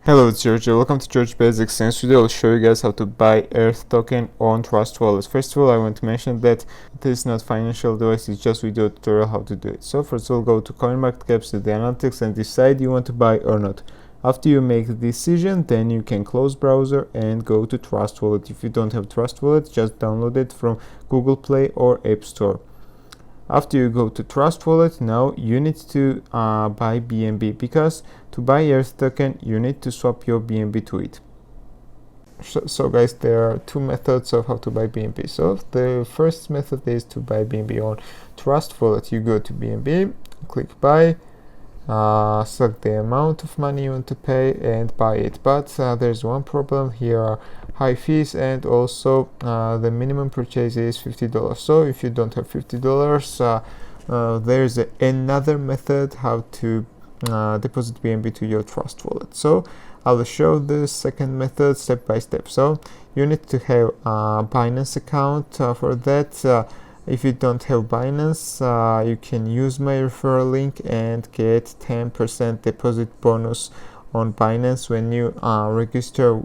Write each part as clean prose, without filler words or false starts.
Hello, it's George. Welcome to George Basics. In this video, I'll show you guys how to buy ERTH token on Trustwallet. First of all, I want to mention that this is not financial advice, it's just video tutorial how to do it. So first of all, go to CoinMarketCap, set the analytics, and decide you want to buy or not. After you make the decision, then you can close browser and go to Trustwallet. If you don't have Trustwallet, just download it from Google Play or App Store. After you go to Trustwallet, now you need to buy BNB, because to buy ERTH token you need to swap your BNB to it. So guys, there are two methods of how to buy BNB. So the first method is to buy BNB on Trustwallet. You go to BNB, click buy, select the amount of money you want to pay and buy it. But there's one problem. Here are high fees, and also the minimum purchase is $50. So if you don't have $50, there's another method how to deposit BNB to your Trustwallet. So I'll show the second method step by step. So you need to have a Binance account. For that, if you don't have Binance, you can use my referral link and get 10% deposit bonus on Binance when you register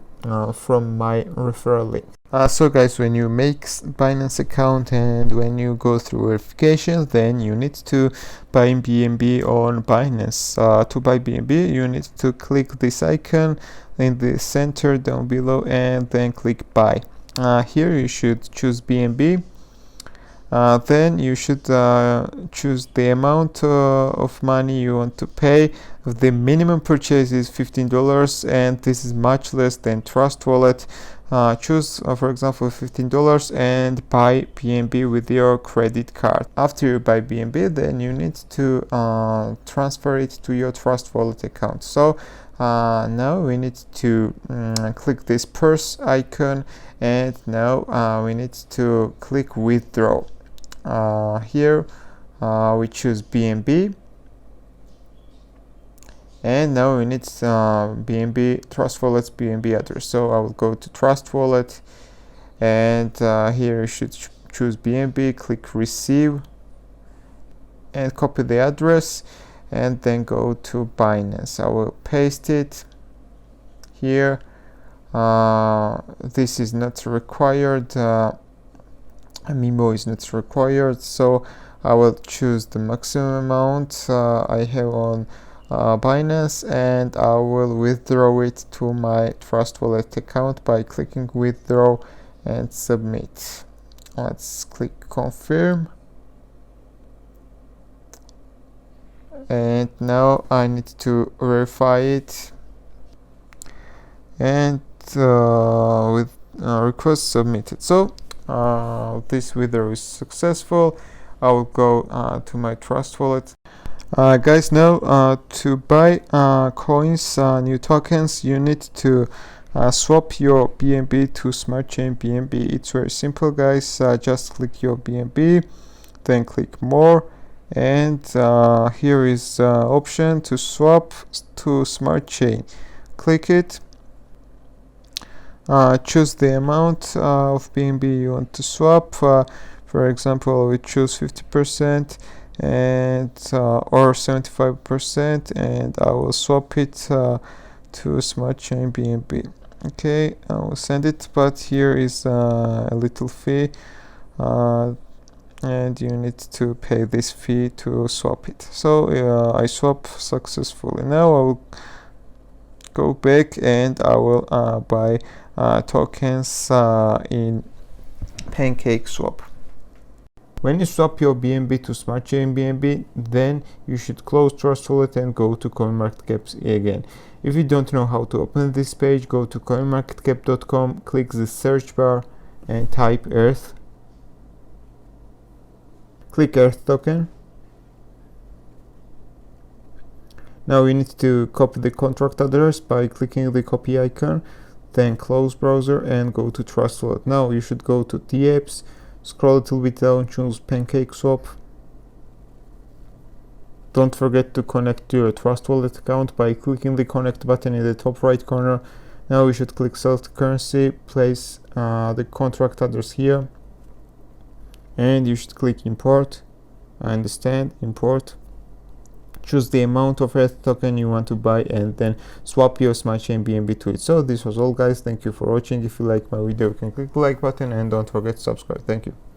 from my referral link. So guys, when you make Binance account and when you go through verification, then you need to buy BNB on Binance. To buy BNB, you need to click this icon in the center down below and then click buy. Here you should choose BNB. Then you should choose the amount of money you want to pay. The minimum purchase is $15, and this is much less than Trustwallet. Choose for example $15 and buy BNB with your credit card. After you buy BNB, then you need to transfer it to your Trustwallet account. So now we need to click this purse icon, and now we need to click withdraw. Here we choose BNB, and now we need BNB, Trustwallet's BNB address. So I will go to Trustwallet, and here you should choose BNB, click receive, and copy the address, and then go to Binance. I will paste it here. This is not required. MIMO is not required, so I will choose the maximum amount I have on Binance, and I will withdraw it to my Trustwallet account by clicking withdraw and submit. Let's click confirm, and now I need to verify it, and with request submitted. So this withdrawal is successful. I will go to my Trustwallet. Guys, now to buy coins, new tokens, you need to swap your BNB to Smart Chain BNB. It's very simple, guys. Just click your BNB, then click more, and here is option to swap to Smart Chain. Click it. Choose the amount of BNB you want to swap. For example, we choose 50% and or 75%, and I will swap it to Smart Chain BNB. Okay, I will send it, but here is a little fee, and you need to pay this fee to swap it. So I swap successfully. Now I will go back and I will buy tokens in Pancakeswap. When you swap your BNB to Smart Chain BNB, then you should close Trustwallet and go to CoinMarketCap again. If you don't know how to open this page, go to coinmarketcap.com, click the search bar and type ERTH. Click ERTH token. Now we need to copy the contract address by clicking the copy icon, then close browser and go to Trustwallet. Now you should go to the apps, scroll a little bit down, choose Pancakeswap. Don't forget to connect to your Trustwallet account by clicking the connect button in the top right corner. Now we should click select currency, place the contract address here, and you should click import. I understand, import. choose the amount of ERTH token you want to buy, and then swap your smart chain BNB to it. So this was all, guys. Thank you for watching. If you like my video, you can click the like button and don't forget to subscribe. Thank you.